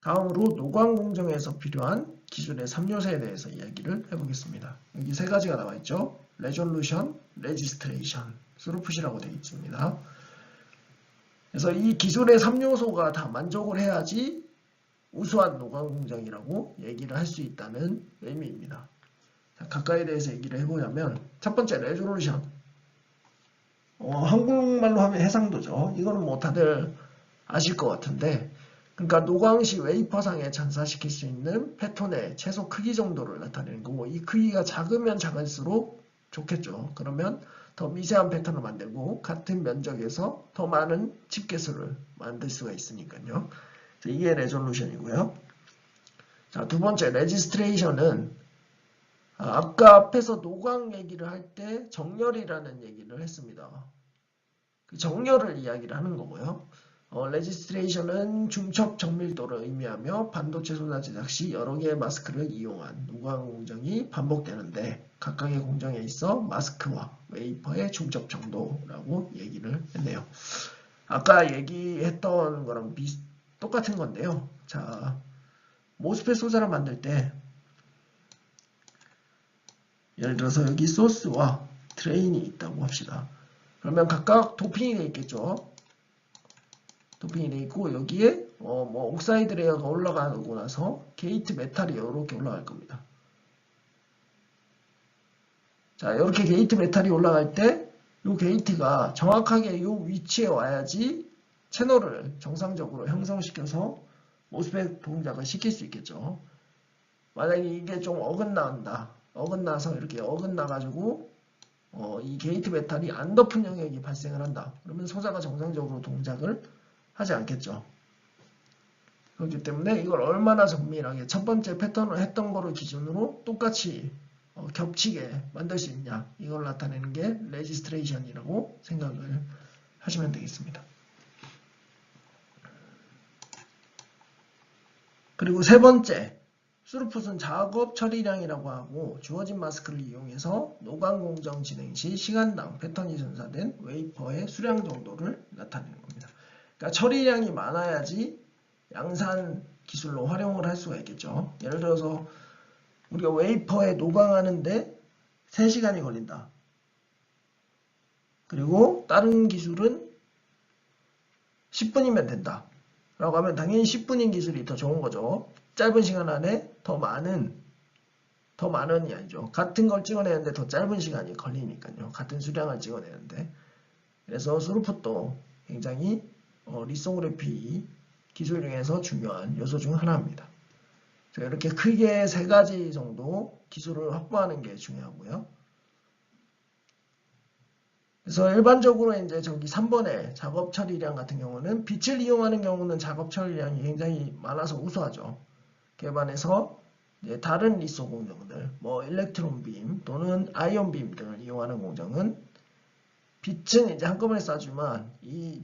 다음으로 노광 공정에서 필요한 기술의 3요소에 대해서 이야기를 해보겠습니다. 여기 세 가지가 나와 있죠. 레졸루션, 레지스트레이션, 스루풋이라고 되어 있습니다. 그래서 이 기술의 3요소가 다 만족을 해야지 우수한 노광 공정이라고 얘기를 할 수 있다는 의미입니다. 자, 각각에 대해서 얘기를 해보자면 첫 번째 레졸루션. 한국말로 하면 해상도죠. 이거는 뭐 다들 아실 것 같은데, 그러니까 노광시 웨이퍼상에 전사시킬 수 있는 패턴의 최소 크기 정도를 나타내는 거고, 이 크기가 작으면 작을수록 좋겠죠. 그러면 더 미세한 패턴을 만들고 같은 면적에서 더 많은 집계수를 만들 수가 있으니까요. 이게 레졸루션이고요. 자, 두 번째 레지스트레이션은 아까 앞에서 노광 얘기를 할 때 정렬이라는 얘기를 했습니다. 그 정렬을 이야기를 하는 거고요. 레지스트레이션은 중첩 정밀도를 의미하며 반도체 소자 제작 시 여러 개의 마스크를 이용한 노광 공정이 반복되는데 각각의 공정에 있어 마스크와 웨이퍼의 중첩 정도라고 얘기를 했네요. 아까 얘기했던 거랑 똑같은 건데요. 자, 모스펫 소자를 만들 때 예를 들어서 여기 소스와 드레인이 있다고 합시다. 그러면 각각 도핑이 되어 있겠죠. 도핑이 되어 있고 여기에 뭐 옥사이드 레이어가 올라가고 나서 게이트 메탈이 이렇게 올라갈 겁니다. 자, 이렇게 게이트 메탈이 올라갈 때 이 게이트가 정확하게 이 위치에 와야지 채널을 정상적으로 형성시켜서 모스펫 동작을 시킬 수 있겠죠. 만약에 이게 좀 어긋난다. 어긋나서 이렇게 어긋나가지고 이 게이트 메탈이 안 덮은 영역이 발생을 한다. 그러면 소자가 정상적으로 동작을 하지 않겠죠. 그렇기 때문에 이걸 얼마나 정밀하게 첫 번째 패턴을 했던 거를 기준으로 똑같이 겹치게 만들 수 있냐. 이걸 나타내는 게 레지스트레이션이라고 생각을 하시면 되겠습니다. 그리고 세 번째, 스루풋은 작업 처리량이라고 하고 주어진 마스크를 이용해서 노광 공정 진행 시 시간당 패턴이 전사된 웨이퍼의 수량 정도를 나타내는 겁니다. 그러니까 처리량이 많아야지 양산 기술로 활용을 할 수가 있겠죠. 예를 들어서 우리가 웨이퍼에 노광하는데 3시간이 걸린다. 그리고 다른 기술은 10분이면 된다. 라고 하면 당연히 10분인 기술이 더 좋은 거죠. 짧은 시간 안에 더 많은이 아니죠. 같은 걸 찍어내는데 더 짧은 시간이 걸리니까요. 같은 수량을 찍어내는데. 그래서 스루풋도 굉장히 리소그래피 기술 중에서 중요한 요소 중 하나입니다. 이렇게 크게 3가지 정도 기술을 확보하는 게 중요하고요. 그래서 일반적으로 이제 저기 3번의 작업 처리량 같은 경우는 빛을 이용하는 경우는 작업 처리량이 굉장히 많아서 우수하죠. 그에 반해서 다른 리소 공정들, 뭐 일렉트론 빔 또는 아이온 빔 등을 이용하는 공정은 빛은 이제 한꺼번에 쏴주지만 이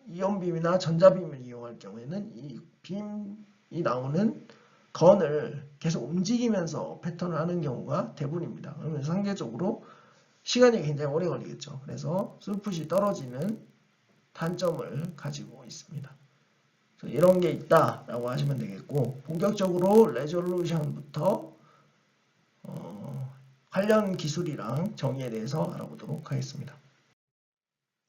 이온 빔이나 전자빔을 이용할 경우에는 이 빔이 나오는 건을 계속 움직이면서 패턴을 하는 경우가 대부분입니다. 그러면 상대적으로 시간이 굉장히 오래 걸리겠죠. 그래서 스루풋이 떨어지는 단점을 가지고 있습니다. 이런 게 있다라고 하시면 되겠고, 본격적으로 레졸루션부터 관련 기술이랑 정의에 대해서 알아보도록 하겠습니다.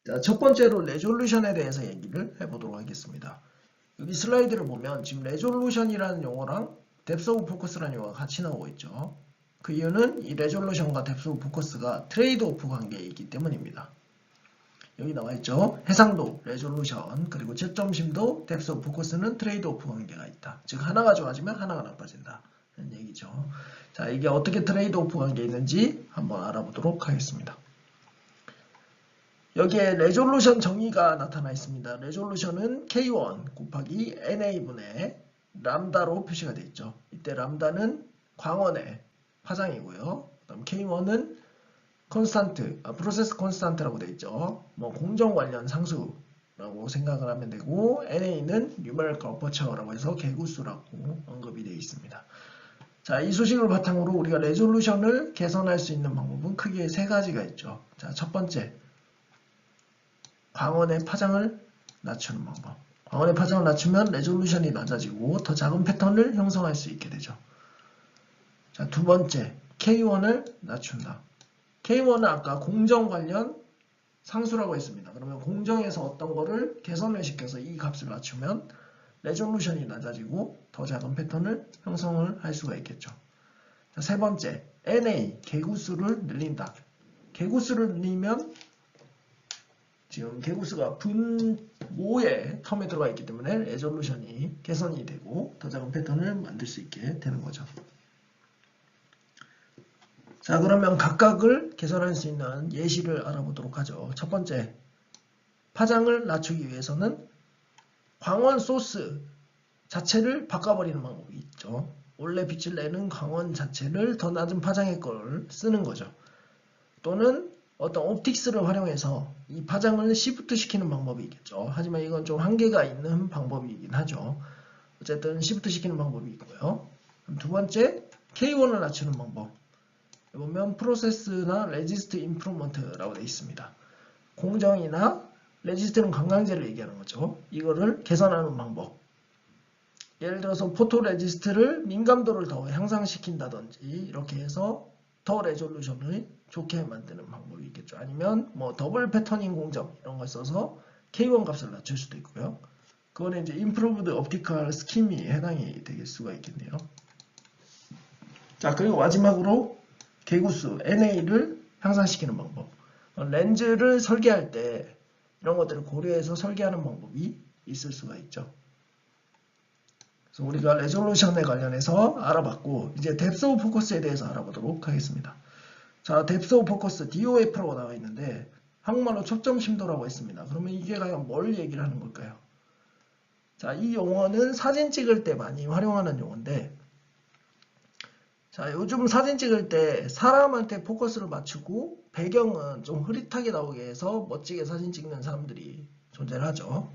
자, 첫 번째로 레졸루션에 대해서 얘기를 해보도록 하겠습니다. 여기 슬라이드를 보면 지금 레졸루션이라는 용어랑 뎁스 오브 포커스라는 용어가 같이 나오고 있죠. 그 이유는 이 레졸루션과 뎁스 오브 포커스가 트레이드 오프 관계에 있기 때문입니다. 여기 나와 있죠. 해상도, 레졸루션, 그리고 채점심도, 뎁스 오브 포커스는 트레이드 오프 관계가 있다. 즉 하나가 좋아지면 하나가 나빠진다. 이런 얘기죠. 자, 이게 어떻게 트레이드 오프 관계에 있는지 한번 알아보도록 하겠습니다. 여기에 레졸루션 정의가 나타나 있습니다. 레졸루션은 K1 곱하기 NA분의 람다로 표시가 되어 있죠. 이때 람다는 광원의 파장이고요. 그다음 K1은 콘스탄트, 프로세스 콘스탄트라고 되어 있죠. 뭐 공정 관련 상수라고 생각을 하면 되고, NA는 numerical aperture라고 해서 개구수라고 언급이 되어 있습니다. 자, 이 소식을 바탕으로 우리가 레졸루션을 개선할 수 있는 방법은 크게 3가지가 있죠. 자, 첫 번째, 광원의 파장을 낮추는 방법. 광원의 파장을 낮추면 레졸루션이 낮아지고 더 작은 패턴을 형성할 수 있게 되죠. 자, 두 번째, K1을 낮춘다. K1은 아까 공정 관련 상수라고 했습니다. 그러면 공정에서 어떤 거를 개선을 시켜서 이 값을 낮추면 레졸루션이 낮아지고 더 작은 패턴을 형성을 할 수가 있겠죠. 자, 세 번째, NA, 개구수를 늘린다. 개구수를 늘리면 지금 개구수가 분모의 텀에 들어가 있기 때문에 레졸루션이 개선이 되고 더 작은 패턴을 만들 수 있게 되는 거죠. 자, 그러면 각각을 개선할 수 있는 예시를 알아보도록 하죠. 첫 번째, 파장을 낮추기 위해서는 광원 소스 자체를 바꿔버리는 방법이 있죠. 원래 빛을 내는 광원 자체를 더 낮은 파장의 걸 쓰는 거죠. 또는 어떤 옵틱스를 활용해서 이 파장을 시프트 시키는 방법이 있겠죠. 하지만 이건 좀 한계가 있는 방법이긴 하죠. 어쨌든 시프트 시키는 방법이 있고요. 그럼 두 번째, K1을 낮추는 방법. 보면 프로세스나 레지스트 임프루먼트라고 되어 있습니다. 공정이나 레지스트는 관광제를 얘기하는 거죠. 이거를 개선하는 방법. 예를 들어서 포토 레지스트를 민감도를 더 향상시킨다든지 이렇게 해서 더 레졸루션을 좋게 만드는 방법이 있겠죠. 아니면 뭐 더블 패터닝 공정 이런 걸 써서 K1 값을 낮출 수도 있고요. 그거는 이제 Improved Optical Schem이 해당이 될 수가 있겠네요. 자, 그리고 마지막으로 개구수 NA를 향상시키는 방법. 렌즈를 설계할 때 이런 것들을 고려해서 설계하는 방법이 있을 수가 있죠. 그래서 우리가 레졸루션에 관련해서 알아봤고 이제 뎁스 오브 포커스에 대해서 알아보도록 하겠습니다. 자, 뎁스 오브 포커스 DOF라고 나와 있는데 한국말로 초점 심도라고 했습니다. 그러면 이게 과연 뭘 얘기를 하는 걸까요? 자, 이 용어는 사진 찍을 때 많이 활용하는 용어인데 자, 요즘 사진 찍을 때 사람한테 포커스를 맞추고 배경은 좀 흐릿하게 나오게 해서 멋지게 사진 찍는 사람들이 존재를 하죠.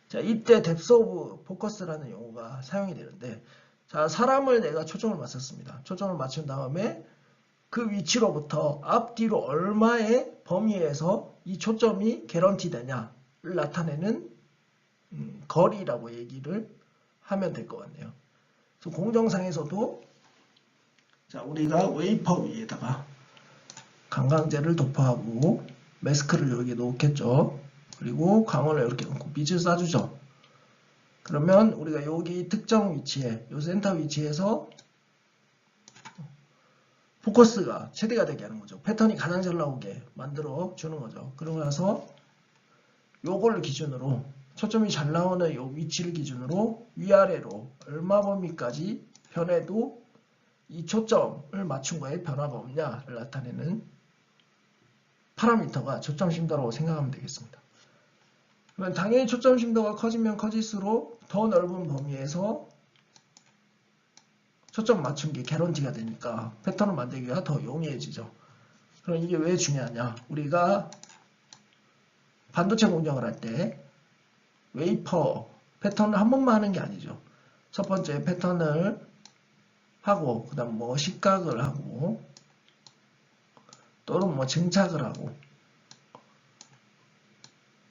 자, 이때 뎁스 오브 포커스라는 용어가 사용이 되는데 자, 사람을 내가 초점을 맞췄습니다. 초점을 맞춘 다음에 그 위치로부터 앞뒤로 얼마의 범위에서 이 초점이 개런티 되냐를 나타내는 거리라고 얘기를 하면 될 것 같네요. 그래서 공정상에서도 자, 우리가 웨이퍼 위에다가 강강제를 도포하고 매스크를 여기 놓겠죠. 그리고 광원을 이렇게 놓고 빛을 쏴주죠. 그러면 우리가 여기 특정 위치에, 이 센터 위치에서 포커스가 최대가 되게 하는 거죠. 패턴이 가장 잘 나오게 만들어 주는 거죠. 그러고 나서 요걸 기준으로 초점이 잘 나오는 이 위치를 기준으로 위아래로 얼마 범위까지 변해도 이 초점을 맞춘 거에 변화가 없냐를 나타내는 파라미터가 초점 심도라고 생각하면 되겠습니다. 그러면 당연히 초점 심도가 커지면 커질수록 더 넓은 범위에서 초점 맞춘 게 개런티가 되니까 패턴을 만들기가 더 용이해지죠. 그럼 이게 왜 중요하냐? 우리가 반도체 공정을 할 때 웨이퍼 패턴을 한 번만 하는 게 아니죠. 첫 번째 패턴을 하고 그 다음 뭐 식각을 하고 또는 뭐 증착을 하고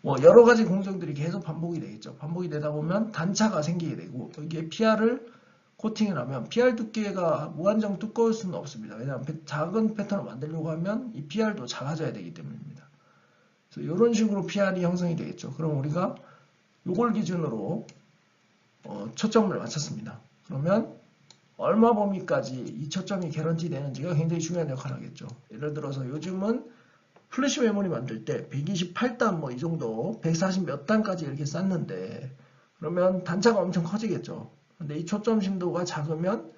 뭐 여러 가지 공정들이 계속 반복이 되겠죠. 반복이 되다 보면 단차가 생기게 되고 여기에 PR을 코팅을 하면 PR 두께가 무한정 두꺼울 수는 없습니다. 왜냐하면 작은 패턴을 만들려고 하면 이 PR도 작아져야 되기 때문입니다. 그래서 이런 식으로 PR이 형성이 되겠죠. 그럼 우리가 이걸 기준으로 초점을 맞췄습니다. 그러면 얼마 범위까지 이 초점이 개런티 되는지가 굉장히 중요한 역할을 하겠죠. 예를 들어서 요즘은 플래시 메모리 만들 때 128단 뭐 이 정도 140 몇 단까지 이렇게 쌌는데 그러면 단차가 엄청 커지겠죠. 근데 이 초점 심도가 작으면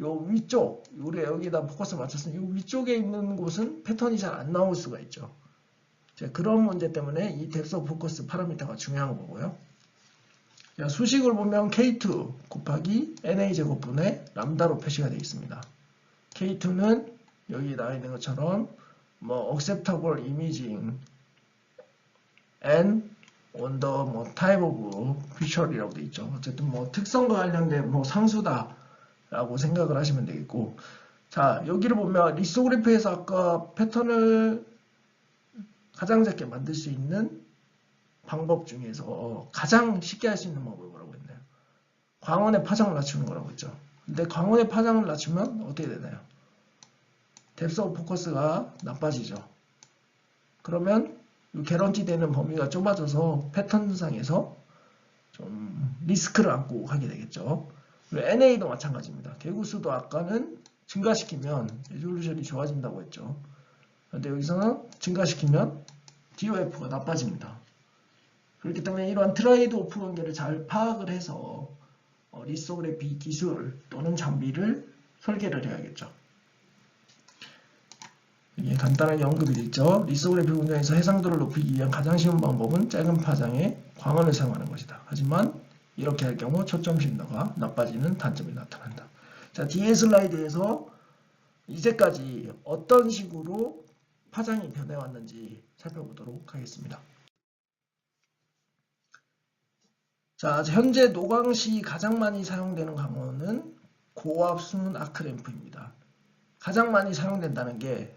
요 위쪽, 우리 여기다 포커스를 맞췄으면 이 위쪽에 있는 곳은 패턴이 잘 안 나올 수가 있죠. 그런 문제 때문에 이 뎁스 오브 포커스 파라미터가 중요한 거고요. 수식을 보면 K2 곱하기 NA 제곱분의 람다로 표시가 되어 있습니다. K2는 여기 나와 있는 것처럼 뭐 acceptable imaging and on the 뭐 type of feature이라고 되어 있죠. 어쨌든 뭐 특성과 관련된 뭐 상수다라고 생각을 하시면 되겠고, 자 여기를 보면 리소그래프에서 아까 패턴을 가장 작게 만들 수 있는 방법 중에서 가장 쉽게 할 수 있는 방법이 뭐라고 했나요? 광원의 파장을 낮추는 거라고 했죠. 근데 광원의 파장을 낮추면 어떻게 되나요? 뎁스 오브 포커스가 나빠지죠. 그러면 이 개런티 되는 범위가 좁아져서 패턴상에서 좀 리스크를 안고 하게 되겠죠. 그리고 NA도 마찬가지입니다. 개구수도 아까는 증가시키면 레졸루션이 좋아진다고 했죠. 그런데 여기서는 증가시키면 DOF가 나빠집니다. 그렇기 때문에 이러한 트레이드 오프 관계를 잘 파악을 해서 리소그래피 기술 또는 장비를 설계를 해야겠죠. 여기 간단하게 언급이 되어 있죠. 리소그래피 운영에서 해상도를 높이기 위한 가장 쉬운 방법은 짧은 파장의 광원을 사용하는 것이다. 하지만 이렇게 할 경우 초점 심도가 나빠지는 단점이 나타난다. 자, 뒤에 슬라이드에서 이제까지 어떤 식으로 파장이 변해왔는지 살펴보도록 하겠습니다. 자, 현재 노광 시 가장 많이 사용되는 광원은 고압 수문 아크램프입니다. 가장 많이 사용된다는 게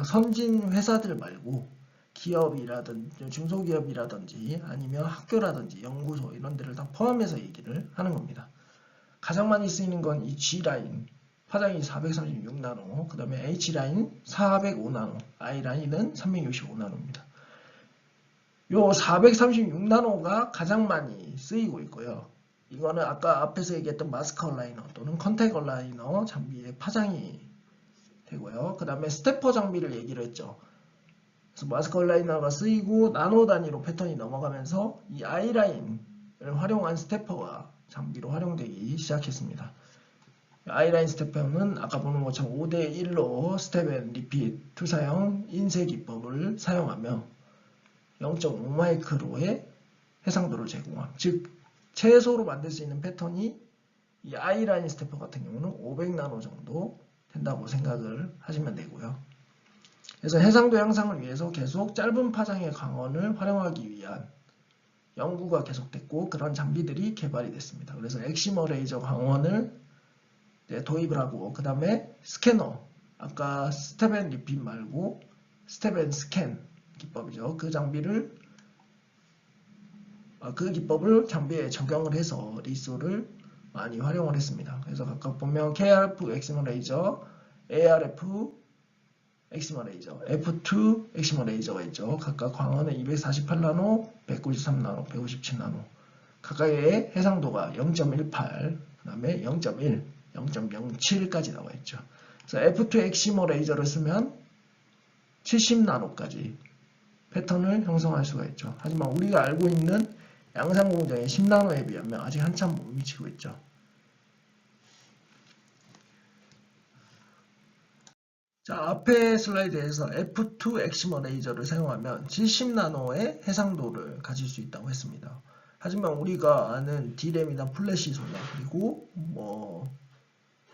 선진 회사들 말고 기업이라든지 중소기업이라든지 아니면 학교라든지 연구소 이런 데를 다 포함해서 얘기를 하는 겁니다. 가장 많이 쓰이는 건 이 G라인 파장이 436나노, 그 다음에 H라인 405나노, I라인은 365나노입니다. 요 436나노가 가장 많이 쓰이고 있고요. 이거는 아까 앞에서 얘기했던 마스크 얼라이너 또는 컨택 얼라이너 장비의 파장이 되고요. 그 다음에 스태퍼 장비를 얘기를 했죠. 그래서 마스크 얼라이너가 쓰이고 나노 단위로 패턴이 넘어가면서 이 I라인을 활용한 스태퍼가 장비로 활용되기 시작했습니다. I라인 스태퍼는 아까 보는 것처럼 5대1로 스텝 앤 리핏 투사형 인쇄 기법을 사용하며 0.5마이크로의 해상도를 제공함. 즉 최소로 만들 수 있는 패턴이 이 I라인 스태퍼 같은 경우는 500나노 정도 된다고 생각을 하시면 되고요. 그래서 해상도 향상을 위해서 계속 짧은 파장의 광원을 활용하기 위한 연구가 계속됐고 그런 장비들이 개발이 됐습니다. 그래서 엑시머 레이저 광원을 도입을 하고 그 다음에 스캐너, 아까 스텝 앤 리핏 말고 스텝 앤 스캔 기법이죠. 그 기법을 장비에 적용을 해서 리소를 많이 활용을 했습니다. 그래서 각각 보면 KRF 엑시머 레이저, ARF 엑시머 레이저, F2 엑시머 레이저가 있죠. 각각 광원은 248나노, 193나노, 157나노. 각각의 해상도가 0.18, 그 다음에 0.1, 0.07까지 나와 있죠. 그래서 F2 엑시머 레이저를 쓰면 70나노까지 패턴을 형성할 수가 있죠. 하지만 우리가 알고 있는 양산공정의 10나노에 비하면 아직 한참 못 미치고 있죠. 자, 앞에 슬라이드에서 F2 엑시머 레이저를 사용하면 70나노의 해상도를 가질 수 있다고 했습니다. 하지만 우리가 아는 D램이나 플래시 소자 그리고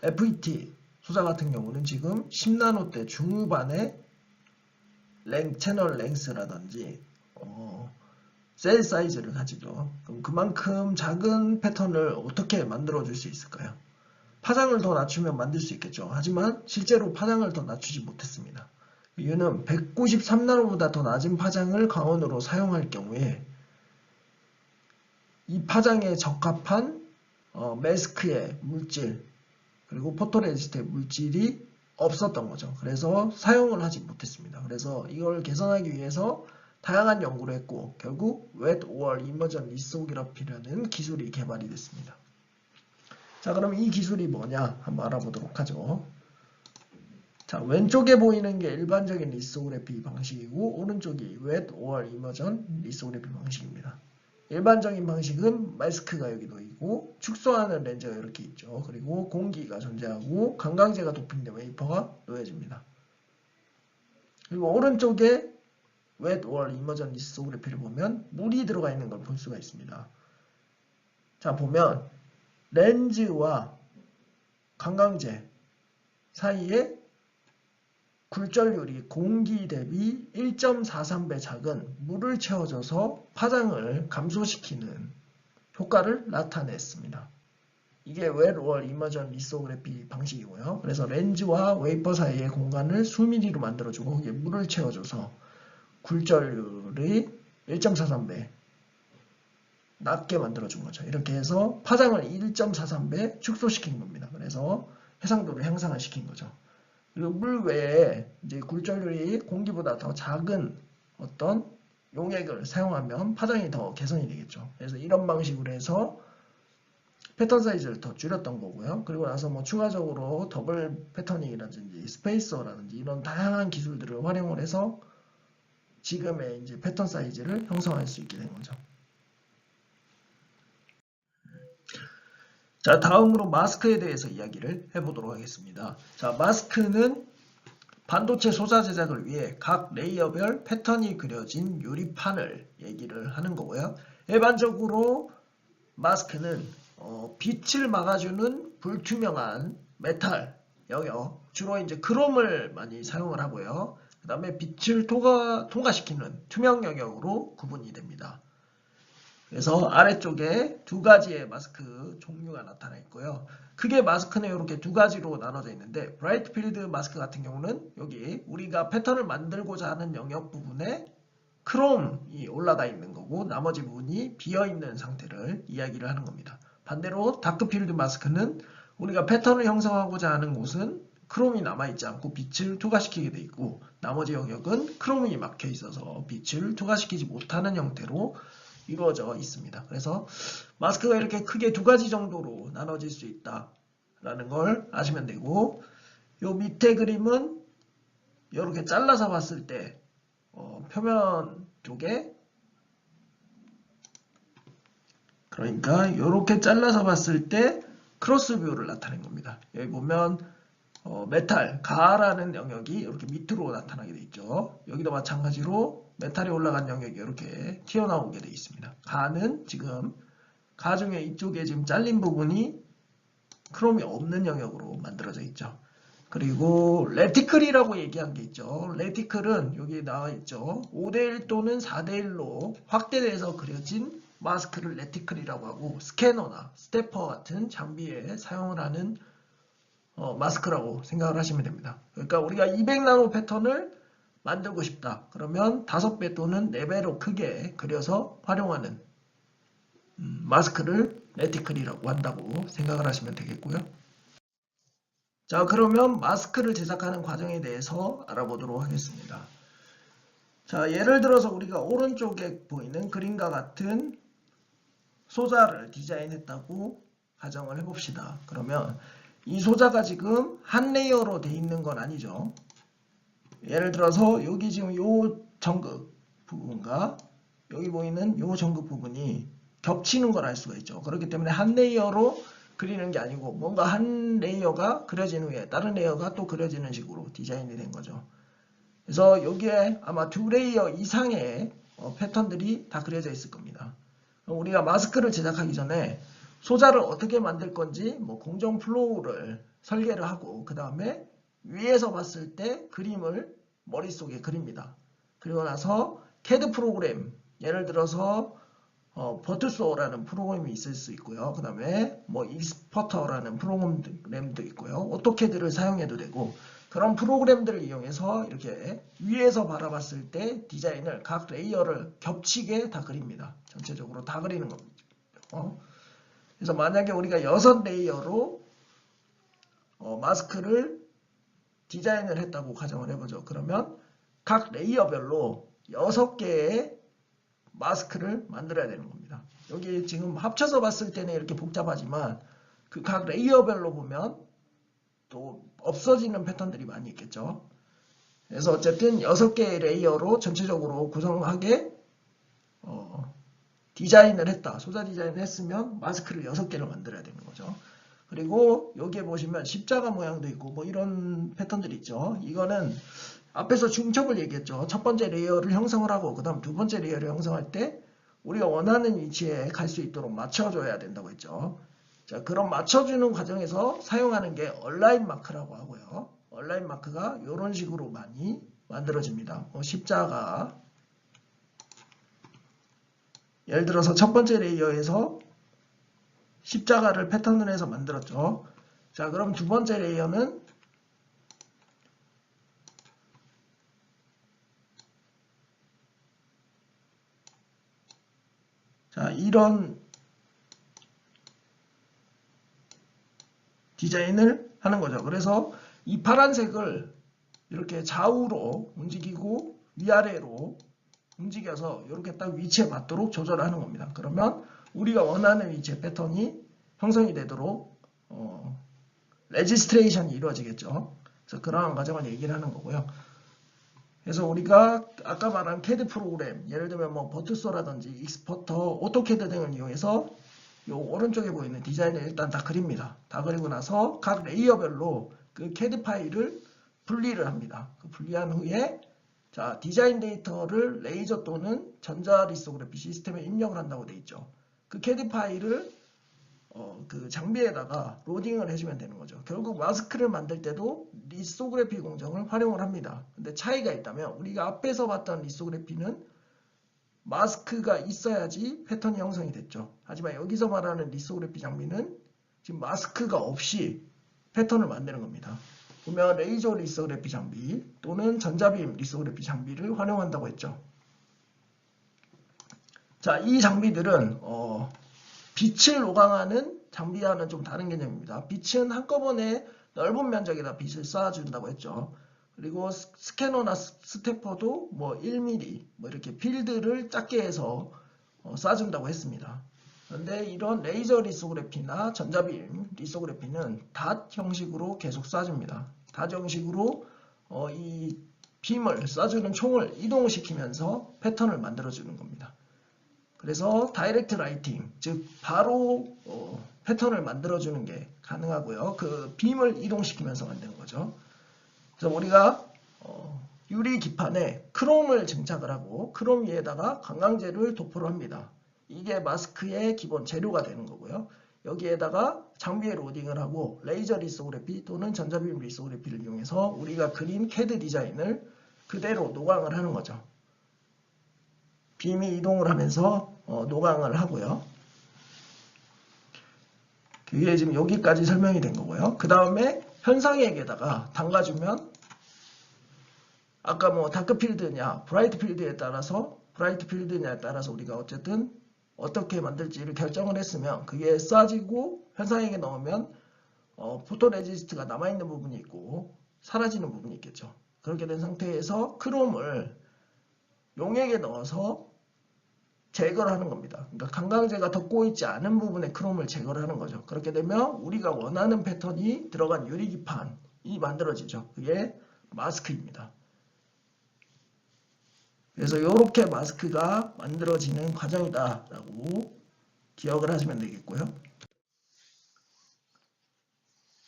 FET 소자 같은 경우는 지금 10나노대 중후반의 채널 랭스라든지 셀 사이즈를 가지죠. 그럼 그만큼 작은 패턴을 어떻게 만들어 줄 수 있을까요? 파장을 더 낮추면 만들 수 있겠죠. 하지만 실제로 파장을 더 낮추지 못했습니다. 이유는 193나노보다 더 낮은 파장을 광원으로 사용할 경우에 이 파장에 적합한 매스크의 물질 그리고 포토레지스트의 물질이 없었던 거죠. 그래서 사용을 하지 못했습니다. 그래서 이걸 개선하기 위해서 다양한 연구를 했고 결국 Wet or Immersion Lithography라는 기술이 개발이 됐습니다. 자, 그럼 이 기술이 뭐냐 한번 알아보도록 하죠. 자, 왼쪽에 보이는 게 일반적인 리소그래피 방식이고 오른쪽이 Wet or Immersion 리소그래피 방식입니다. 일반적인 방식은 마스크가 여기 놓이고 축소하는 렌즈가 이렇게 있죠. 그리고 공기가 존재하고 관광제가 도핑된 웨이퍼가 놓여집니다. 그리고 오른쪽에 Wet or Immersion 리소그래피를 보면 물이 들어가 있는 걸 볼 수가 있습니다. 자, 보면 렌즈와 관광제 사이에 굴절률이 공기 대비 1.43배 작은 물을 채워줘서 파장을 감소시키는 효과를 나타냈습니다. 이게 Wet or Immersion Lithography 방식이고요. 그래서 렌즈와 웨이퍼 사이의 공간을 수미리로 만들어주고 거기에 물을 채워줘서 굴절률이 1.43배 낮게 만들어준 거죠. 이렇게 해서 파장을 1.43배 축소시킨 겁니다. 그래서 해상도를 향상을 시킨 거죠. 그리고 물 외에 이제 굴절률이 공기보다 더 작은 어떤 용액을 사용하면 파장이 더 개선이 되겠죠. 그래서 이런 방식으로 해서 패턴 사이즈를 더 줄였던 거고요. 그리고 나서 뭐 추가적으로 더블 패터닝이라든지 스페이서라든지 이런 다양한 기술들을 활용을 해서 지금의 이제 패턴 사이즈를 형성할 수 있게 된 거죠. 자, 다음으로 마스크에 대해서 이야기를 해보도록 하겠습니다. 자, 마스크는 반도체 소자 제작을 위해 각 레이어별 패턴이 그려진 유리판을 얘기를 하는 거고요. 일반적으로 마스크는 빛을 막아주는 불투명한 메탈 영역, 주로 이제 크롬을 많이 사용을 하고요. 그 다음에 빛을 통과시키는 투명 영역으로 구분이 됩니다. 그래서 아래쪽에 두 가지의 마스크 종류가 나타나 있고요. 크게 마스크는 이렇게 두 가지로 나눠져 있는데 브라이트 필드 마스크 같은 경우는 여기 우리가 패턴을 만들고자 하는 영역 부분에 크롬이 올라가 있는 거고 나머지 부분이 비어있는 상태를 이야기를 하는 겁니다. 반대로 다크 필드 마스크는 우리가 패턴을 형성하고자 하는 곳은 크롬이 남아있지 않고 빛을 투과시키게 돼 있고 나머지 영역은 크롬이 막혀 있어서 빛을 투과시키지 못하는 형태로 이루어져 있습니다. 그래서 마스크가 이렇게 크게 두 가지 정도로 나눠질 수 있다라는 걸 아시면 되고 요 밑에 그림은 이렇게 잘라서 봤을 때 표면 쪽에 그러니까 이렇게 잘라서 봤을 때 크로스 뷰를 나타낸 겁니다. 여기 보면 메탈, 가라는 영역이 이렇게 밑으로 나타나게 되어 있죠. 여기도 마찬가지로 메탈이 올라간 영역이 이렇게 튀어나오게 되어 있습니다. 가는 지금 가 중에 이쪽에 지금 잘린 부분이 크롬이 없는 영역으로 만들어져 있죠. 그리고 레티클이라고 얘기한 게 있죠. 레티클은 여기 나와 있죠. 5대1 또는 4대1로 확대돼서 그려진 마스크를 레티클이라고 하고 스캐너나 스태퍼 같은 장비에 사용을 하는 마스크라고 생각을 하시면 됩니다. 그러니까 우리가 200나노 패턴을 만들고 싶다. 그러면 5배 또는 4배로 크게 그려서 활용하는 마스크를 레티클이라고 한다고 생각을 하시면 되겠고요. 자, 그러면 마스크를 제작하는 과정에 대해서 알아보도록 하겠습니다. 자, 예를 들어서 우리가 오른쪽에 보이는 그림과 같은 소자를 디자인했다고 가정을 해봅시다. 그러면 이 소자가 지금 한 레이어로 돼 있는 건 아니죠. 예를 들어서 여기 지금 요 전극 부분과 여기 보이는 요 전극 부분이 겹치는 걸 알 수가 있죠. 그렇기 때문에 한 레이어로 그리는 게 아니고 뭔가 한 레이어가 그려진 후에 다른 레이어가 또 그려지는 식으로 디자인이 된 거죠. 그래서 여기에 아마 2레이어 이상의 패턴들이 다 그려져 있을 겁니다. 우리가 마스크를 제작하기 전에 소자를 어떻게 만들 건지 뭐 공정 플로우를 설계를 하고 그 다음에 위에서 봤을 때 그림을 머릿속에 그립니다. 그리고 나서 CAD 프로그램, 예를 들어서 버투소라는 프로그램이 있을 수 있고요. 그 다음에 뭐 익스퍼터라는 프로그램도 있고요. 오토캐드를 사용해도 되고 그런 프로그램들을 이용해서 이렇게 위에서 바라봤을 때 디자인을 각 레이어를 겹치게 다 그립니다. 전체적으로 다 그리는 겁니다. 그래서 만약에 우리가 6레이어로 마스크를 디자인을 했다고 가정을 해보죠. 그러면 각 레이어별로 6개의 마스크를 만들어야 되는 겁니다. 여기 지금 합쳐서 봤을 때는 이렇게 복잡하지만 그 각 레이어별로 보면 또 없어지는 패턴들이 많이 있겠죠. 그래서 어쨌든 6개의 레이어로 전체적으로 구성하게 디자인을 했다. 소자 디자인을 했으면 마스크를 6개를 만들어야 되는 거죠. 그리고 여기에 보시면 십자가 모양도 있고 뭐 이런 패턴들이 있죠. 이거는 앞에서 중첩을 얘기했죠. 첫 번째 레이어를 형성을 하고 그 다음 두 번째 레이어를 형성할 때 우리가 원하는 위치에 갈 수 있도록 맞춰줘야 된다고 했죠. 자, 그런 맞춰주는 과정에서 사용하는 게 얼라인 마크라고 하고요. 얼라인 마크가 이런 식으로 많이 만들어집니다. 십자가, 예를 들어서 첫 번째 레이어에서 십자가를 패턴을 해서 만들었죠. 자, 그럼 두 번째 레이어는 자, 이런 디자인을 하는 거죠. 그래서 이 파란색을 이렇게 좌우로 움직이고 위아래로 움직여서 이렇게 딱 위치에 맞도록 조절하는 겁니다. 그러면 우리가 원하는 위치의 패턴이 형성이 되도록 레지스트레이션이 이루어지겠죠. 그래서 그러한 과정을 얘기를 하는 거고요. 그래서 우리가 아까 말한 CAD 프로그램, 예를 들면 뭐 버투소라든지 익스포터, 오토캐드 등을 이용해서 이 오른쪽에 보이는 디자인을 일단 다 그립니다. 다 그리고 나서 각 레이어별로 그 CAD 파일을 분리를 합니다. 그 분리한 후에 자, 디자인 데이터를 레이저 또는 전자 리소그래피 시스템에 입력을 한다고 되어 있죠. 그 CAD 파일을 그 장비에다가 로딩을 해주면 되는 거죠. 결국 마스크를 만들 때도 리소그래피 공정을 활용을 합니다. 근데 차이가 있다면 우리가 앞에서 봤던 리소그래피는 마스크가 있어야지 패턴이 형성이 됐죠. 하지만 여기서 말하는 리소그래피 장비는 지금 마스크가 없이 패턴을 만드는 겁니다. 보면 레이저 리소그래피 장비 또는 전자빔 리소그래피 장비를 활용한다고 했죠. 자, 이 장비들은 빛을 로강하는 장비와는 좀 다른 개념입니다. 빛은 한꺼번에 넓은 면적에다 빛을 쏴준다고 했죠. 그리고 스캐너나 스태퍼도 뭐 1mm 뭐 이렇게 필드를 작게 해서 쏴준다고 했습니다. 그런데 이런 레이저 리소그래피나 전자빔 리소그래피는 닷 형식으로 계속 쏴줍니다. 닷 형식으로 이 빔을 쏴주는 총을 이동시키면서 패턴을 만들어주는 겁니다. 그래서 다이렉트 라이팅, 즉 바로 패턴을 만들어주는 게 가능하고요. 그 빔을 이동시키면서 만드는 거죠. 그래서 우리가 유리 기판에 크롬을 증착을 하고 크롬 위에다가 관광재를 도포를 합니다. 이게 마스크의 기본 재료가 되는 거고요. 여기에다가 장비에 로딩을 하고 레이저 리소그래피 또는 전자빔 리소그래피를 이용해서 우리가 그린 CAD 디자인을 그대로 노광을 하는 거죠. 빔이 이동을 하면서 노광을 하고요. 그게 지금 여기까지 설명이 된 거고요. 그 다음에 현상액에다가 담가주면 아까 뭐 다크필드냐 브라이트 필드냐에 따라서 우리가 어쨌든 어떻게 만들지를 결정을 했으면 그게 쏴지고 현상액에 넣으면 포토레지스트가 남아있는 부분이 있고 사라지는 부분이 있겠죠. 그렇게 된 상태에서 크롬을 용액에 넣어서 제거를 하는 겁니다. 그러니까 강강제가 덮고 있지 않은 부분에 크롬을 제거를 하는 거죠. 그렇게 되면 우리가 원하는 패턴이 들어간 유리기판이 만들어지죠. 그게 마스크입니다. 그래서 이렇게 마스크가 만들어지는 과정이다라고 기억을 하시면 되겠고요.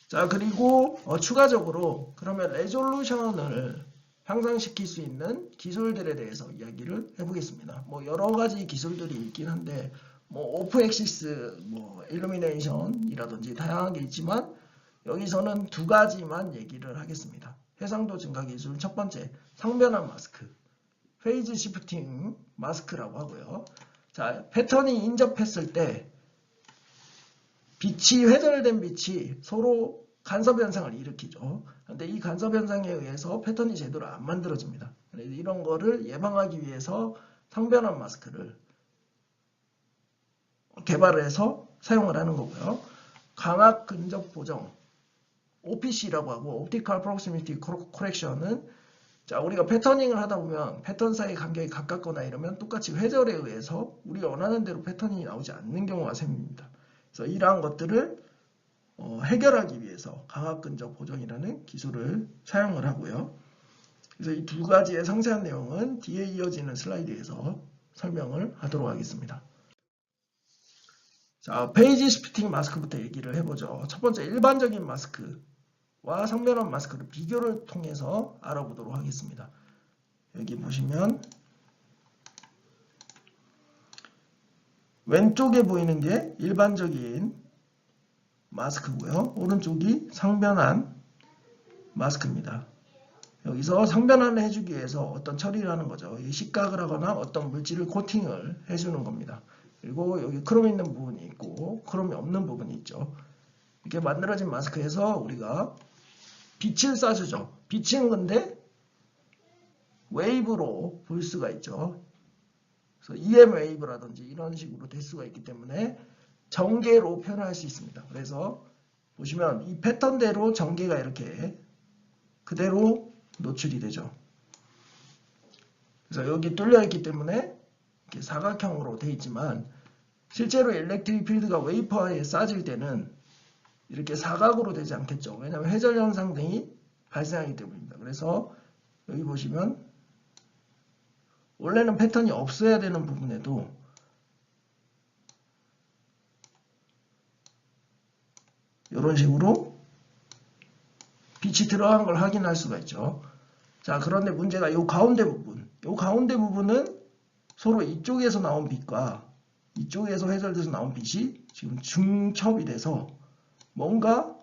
자, 그리고 추가적으로 그러면 레졸루션을 향상시킬 수 있는 기술들에 대해서 이야기를 해보겠습니다. 뭐 여러 가지 기술들이 있긴 한데 뭐 오프 엑시스, 뭐 일루미네이션이라든지 다양한 게 있지만 여기서는 두 가지만 얘기를 하겠습니다. 해상도 증가 기술 첫 번째 상변환 마스크, 페이즈 시프팅 마스크라고 하고요. 자, 패턴이 인접했을 때 빛이 회절된 빛이 서로 간섭 현상을 일으키죠. 그런데 이 간섭 현상에 의해서 패턴이 제대로 안 만들어집니다. 이런 거를 예방하기 위해서 상변환 마스크를 개발을 해서 사용을 하는 거고요. 광학 근접 보정 OPC라고 하고 Optical Proximity Correction은 자, 우리가 패터닝을 하다 보면 패턴 사이 간격이 가깝거나 이러면 똑같이 회절에 의해서 우리가 원하는 대로 패턴이 나오지 않는 경우가 생깁니다. 그래서 이러한 것들을 해결하기 위해서 광학 근접 보정이라는 기술을 사용을 하고요. 그래서 이 두 가지의 상세한 내용은 뒤에 이어지는 슬라이드에서 설명을 하도록 하겠습니다. 자, 페이지 시프팅 마스크부터 얘기를 해보죠. 첫 번째 일반적인 마스크와 상변환 마스크를 비교를 통해서 알아보도록 하겠습니다. 여기 보시면 왼쪽에 보이는 게 일반적인 마스크고요. 오른쪽이 상변환 마스크입니다. 여기서 상변환을 해주기 위해서 어떤 처리를 하는 거죠. 식각을 하거나 어떤 물질을 코팅을 해주는 겁니다. 그리고 여기 크롬이 있는 부분이 있고 크롬이 없는 부분이 있죠. 이렇게 만들어진 마스크에서 우리가 빛을 쏴주죠. 빛은 근데 웨이브로 볼 수가 있죠. 그래서 EM 웨이브라든지 이런 식으로 될 수가 있기 때문에 전개로 표현할 수 있습니다. 그래서 보시면 이 패턴대로 전개가 이렇게 그대로 노출이 되죠. 그래서 여기 뚫려 있기 때문에 이렇게 사각형으로 되어 있지만 실제로 일렉트릭 필드가 웨이퍼에 쏴질 때는 이렇게 사각으로 되지 않겠죠. 왜냐하면 회절 현상 등이 발생하기 때문입니다. 그래서 여기 보시면 원래는 패턴이 없어야 되는 부분에도 이런 식으로 빛이 들어간 걸 확인할 수가 있죠. 자, 그런데 문제가 이 가운데 부분, 이 가운데 부분은 서로 이쪽에서 나온 빛과 이쪽에서 회절돼서 나온 빛이 지금 중첩이 돼서 뭔가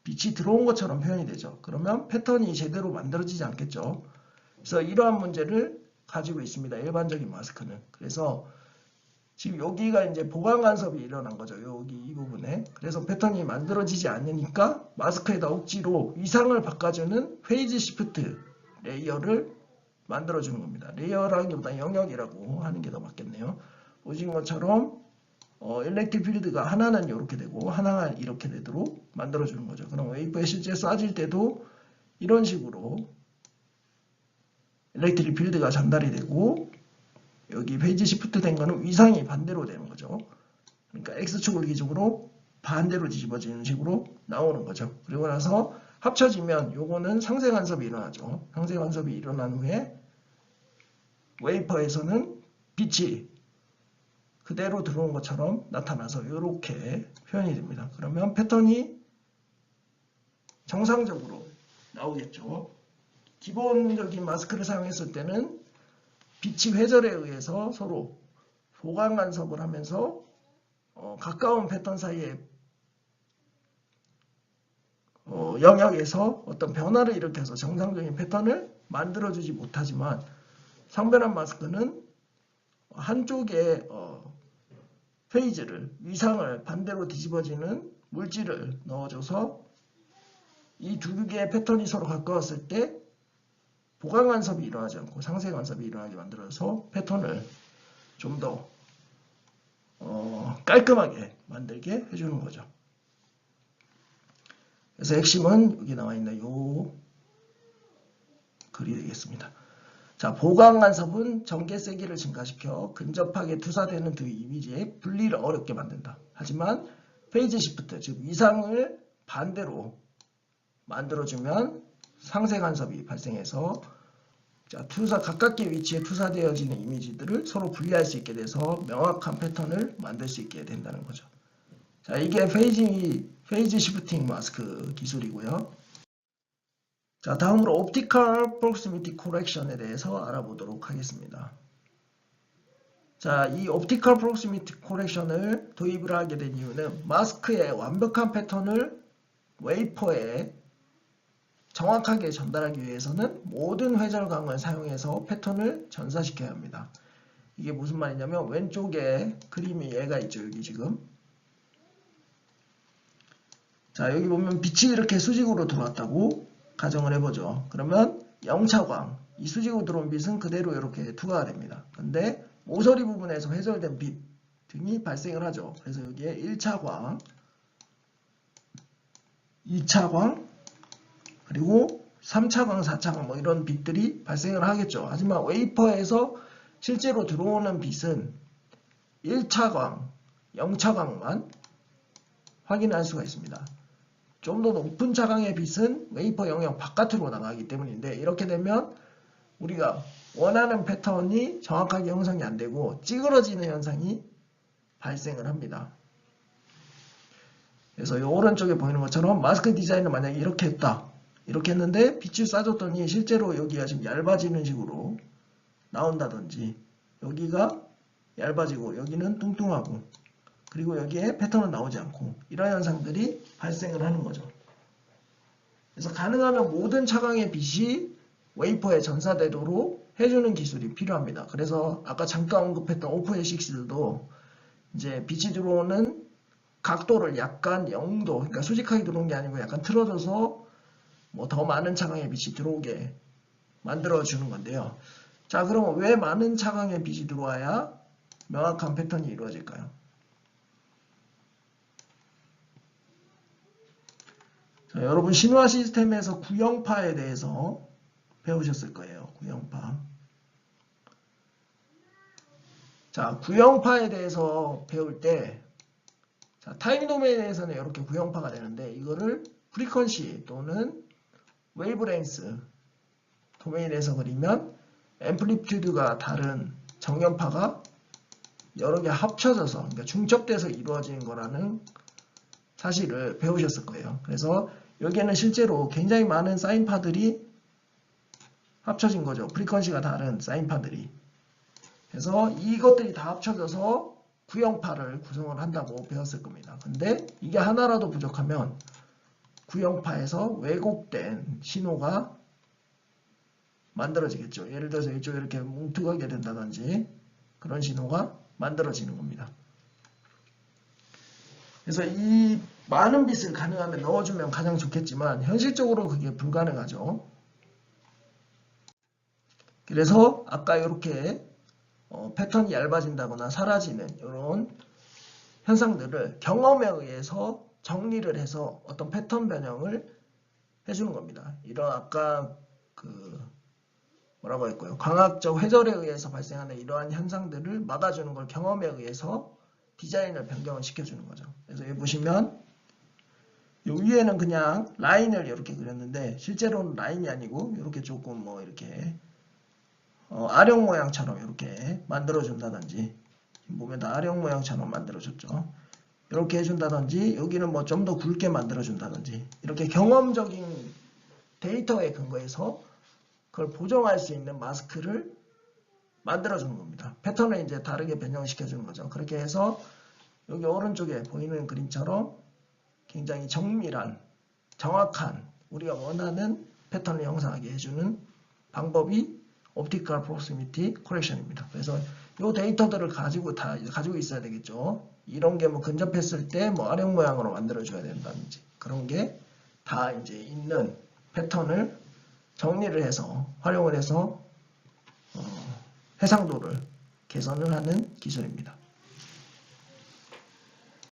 빛이 들어온 것처럼 표현이 되죠. 그러면 패턴이 제대로 만들어지지 않겠죠. 그래서 이러한 문제를 가지고 있습니다. 일반적인 마스크는. 그래서 지금 여기가 이제 보강 간섭이 일어난 거죠. 여기 이 부분에. 그래서 패턴이 만들어지지 않으니까 마스크에다 억지로 위상을 바꿔주는 페이지 시프트 레이어를 만들어주는 겁니다. 레이어라기보다 영역이라고 하는 게 더 맞겠네요. 보신 것처럼 일렉트릭 필드가 하나는 이렇게 되고 하나는 이렇게 되도록 만들어주는 거죠. 그럼 웨이퍼에 실제 쏴질 때도 이런 식으로 일렉트릭 필드가 전달이 되고 여기 페이지 시프트 된 거는 위상이 반대로 되는 거죠. 그러니까 X축을 기준으로 반대로 뒤집어지는 식으로 나오는 거죠. 그리고 나서 합쳐지면 요거는 상쇄 간섭이 일어나죠. 상쇄 간섭이 일어난 후에 웨이퍼에서는 빛이 그대로 들어온 것처럼 나타나서 이렇게 표현이 됩니다. 그러면 패턴이 정상적으로 나오겠죠. 기본적인 마스크를 사용했을 때는 빛이 회절에 의해서 서로 보강 간섭을 하면서 가까운 패턴 사이에 영역에서 어떤 변화를 일으켜서 정상적인 패턴을 만들어주지 못하지만 상변환 마스크는 한쪽에 페이지를 위상을 반대로 뒤집어지는 물질을 넣어줘서 이 두 개의 패턴이 서로 가까웠을 때 보강 간섭이 일어나지 않고 상쇄 간섭이 일어나게 만들어서 패턴을 좀 더 깔끔하게 만들게 해주는 거죠. 그래서 핵심은 여기 나와 있는 요 글이 되겠습니다. 자, 보강 간섭은 전개 세기를 증가시켜 근접하게 투사되는 두 이미지의 분리를 어렵게 만든다. 하지만 페이지 시프트, 즉 위상을 반대로 만들어주면 상쇄 간섭이 발생해서 자, 가깝게 위치에 투사되어지는 이미지들을 서로 분리할 수 있게 돼서 명확한 패턴을 만들 수 있게 된다는 거죠. 자, 이게 페이지 시프팅 마스크 기술이고요. 자, 다음으로 옵티컬 프록시미티 코렉션에 대해서 알아보도록 하겠습니다. 자, 이 옵티컬 프록시미티 코렉션을 도입을 하게 된 이유는 마스크의 완벽한 패턴을 웨이퍼에 정확하게 전달하기 위해서는 모든 회절광을 사용해서 패턴을 전사시켜야 합니다. 이게 무슨 말이냐면 왼쪽에 그림이 얘가 있죠. 여기 지금. 자, 여기 보면 빛이 이렇게 수직으로 들어왔다고 가정을 해보죠. 그러면 0차광, 이 수직으로 들어온 빛은 그대로 이렇게 투과가 됩니다. 근데 모서리 부분에서 회절된 빛 등이 발생을 하죠. 그래서 여기에 1차광, 2차광, 그리고 3차광, 4차광 뭐 이런 빛들이 발생을 하겠죠. 하지만 웨이퍼에서 실제로 들어오는 빛은 1차광, 0차광만 확인할 수가 있습니다. 좀 더 높은 차광의 빛은 웨이퍼 영역 바깥으로 나가기 때문인데 이렇게 되면 우리가 원하는 패턴이 정확하게 형성이 안 되고 찌그러지는 현상이 발생을 합니다. 그래서 이 오른쪽에 보이는 것처럼 마스크 디자인을 만약에 이렇게 했다. 이렇게 했는데 빛을 쏴줬더니 실제로 여기가 지금 얇아지는 식으로 나온다든지 여기가 얇아지고 여기는 뚱뚱하고 그리고 여기에 패턴은 나오지 않고 이런 현상들이 발생을 하는 거죠. 그래서 가능하면 모든 차광의 빛이 웨이퍼에 전사되도록 해주는 기술이 필요합니다. 그래서 아까 잠깐 언급했던 오프에식스도 이제 빛이 들어오는 각도를 약간 0도, 그러니까 수직하게 들어온 게 아니고 약간 틀어져서 뭐 더 많은 차광의 빛이 들어오게 만들어주는 건데요. 자, 그럼 왜 많은 차광의 빛이 들어와야 명확한 패턴이 이루어질까요? 자, 여러분 신화 시스템에서 구형파에 대해서 배우셨을 거예요. 구형파. 자, 구형파에 대해서 배울 때 자, 타임 도메인에서는 이렇게 구형파가 되는데 이거를 프리퀀시 또는 웨이브랭스 도메인에서 그리면 앰플리튜드가 다른 정연파가 여러 개 합쳐져서 그러니까 중첩돼서 이루어지는 거라는 사실을 배우셨을 거예요. 그래서 여기에는 실제로 굉장히 많은 사인파들이 합쳐진 거죠. 프리퀀시가 다른 사인파들이. 그래서 이것들이 다 합쳐져서 구형파를 구성을 한다고 배웠을 겁니다. 근데 이게 하나라도 부족하면 구형파에서 왜곡된 신호가 만들어지겠죠. 예를 들어서 이쪽에 이렇게 뭉툭하게 된다든지 그런 신호가 만들어지는 겁니다. 그래서 이 많은 빛을 가능하면 넣어주면 가장 좋겠지만 현실적으로 그게 불가능하죠. 그래서 아까 이렇게 패턴이 얇아진다거나 사라지는 이런 현상들을 경험에 의해서 정리를 해서 어떤 패턴 변형을 해주는 겁니다. 이런 아까 뭐라고 했고요. 광학적 회절에 의해서 발생하는 이러한 현상들을 막아주는 걸 경험에 의해서 디자인을 변경을 시켜주는 거죠. 그래서 여기 보시면 이 위에는 그냥 라인을 이렇게 그렸는데 실제로는 라인이 아니고 이렇게 조금 뭐 이렇게 아령 모양처럼 이렇게 만들어준다든지 보면 다 아령 모양처럼 만들어줬죠. 이렇게 해준다든지 여기는 뭐 좀 더 굵게 만들어준다든지 이렇게 경험적인 데이터에 근거해서 그걸 보정할 수 있는 마스크를 만들어주는 겁니다. 패턴을 이제 다르게 변형시켜주는 거죠. 그렇게 해서 여기 오른쪽에 보이는 그림처럼 굉장히 정밀한, 정확한 우리가 원하는 패턴을 형성하게 해주는 방법이 옵티컬 프록시미티 커렉션입니다. 그래서 이 데이터들을 가지고 있어야 되겠죠. 이런 게 뭐 근접했을 때 뭐 아령 모양으로 만들어줘야 된다든지 그런 게 다 이제 있는 패턴을 정리를 해서 활용을 해서 해상도를 개선을 하는 기술입니다.